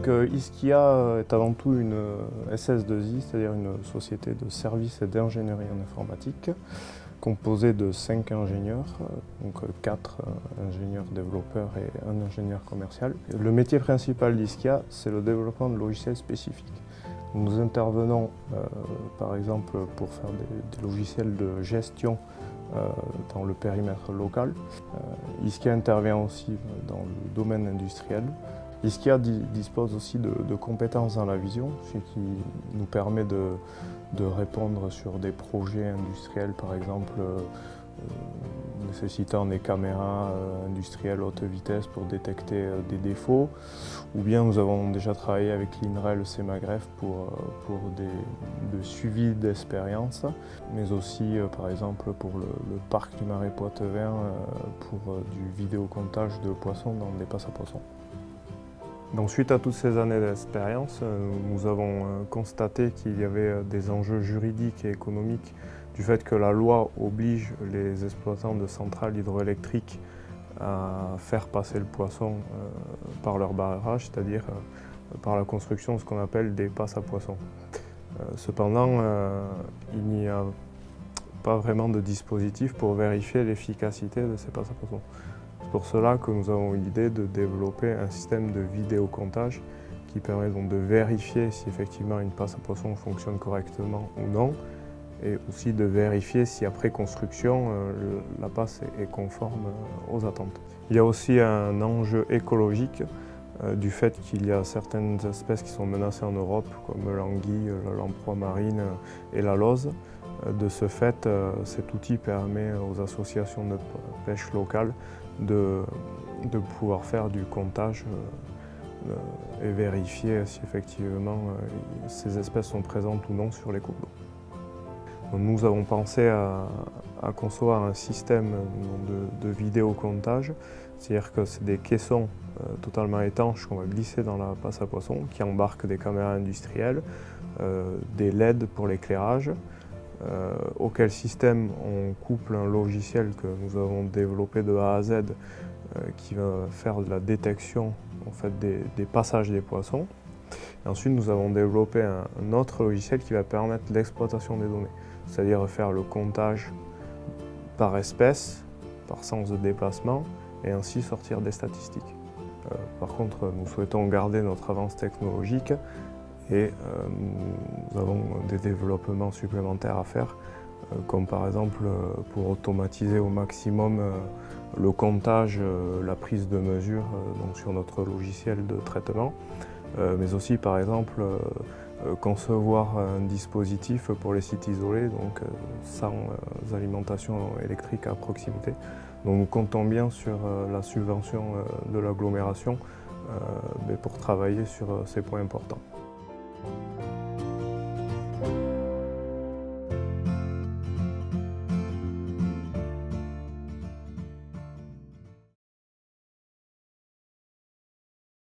Donc Iskia est avant tout une SS2I, c'est-à-dire une société de services et d'ingénierie en informatique, composée de 5 ingénieurs, donc 4 ingénieurs développeurs et un ingénieur commercial. Le métier principal d'Iskia, c'est le développement de logiciels spécifiques. Nous intervenons par exemple pour faire des logiciels de gestion dans le périmètre local. Iskia intervient aussi dans le domaine industriel. Iskia dispose aussi de compétences dans la vision, ce qui nous permet de répondre sur des projets industriels, par exemple nécessitant des caméras industrielles haute vitesse pour détecter des défauts, ou bien nous avons déjà travaillé avec l'INREL Sémagref pour de suivi d'expérience, mais aussi par exemple pour le parc du Marais Poitevin pour du vidéocomptage de poissons dans des passes à poissons. Donc, suite à toutes ces années d'expérience, nous avons constaté qu'il y avait des enjeux juridiques et économiques du fait que la loi oblige les exploitants de centrales hydroélectriques à faire passer le poisson par leur barrage, c'est-à-dire par la construction de ce qu'on appelle des passes à poissons. Cependant, il n'y a pas vraiment de dispositif pour vérifier l'efficacité de ces passes à poissons. C'est pour cela que nous avons eu l'idée de développer un système de vidéocomptage qui permet donc de vérifier si effectivement une passe à poisson fonctionne correctement ou non, et aussi de vérifier si après construction la passe est conforme aux attentes. Il y a aussi un enjeu écologique du fait qu'il y a certaines espèces qui sont menacées en Europe, comme l'anguille, la lamproie marine et la lauze. De ce fait, cet outil permet aux associations de pêche locales de pouvoir faire du comptage et vérifier si effectivement ces espèces sont présentes ou non sur les cours d'eau. Nous avons pensé à concevoir un système de vidéocomptage, c'est-à-dire que c'est des caissons totalement étanches qu'on va glisser dans la passe à poissons, qui embarquent des caméras industrielles, des LED pour l'éclairage, auquel système on couple un logiciel que nous avons développé de A à Z qui va faire de la détection en fait, des passages des poissons. Et ensuite nous avons développé un autre logiciel qui va permettre l'exploitation des données, c'est-à-dire faire le comptage par espèce, par sens de déplacement et ainsi sortir des statistiques. Par contre, nous souhaitons garder notre avance technologique et nous avons des développements supplémentaires à faire, comme par exemple pour automatiser au maximum le comptage, la prise de mesure donc sur notre logiciel de traitement, mais aussi par exemple concevoir un dispositif pour les sites isolés, donc sans alimentation électrique à proximité. Donc nous comptons bien sur la subvention de l'agglomération pour travailler sur ces points importants.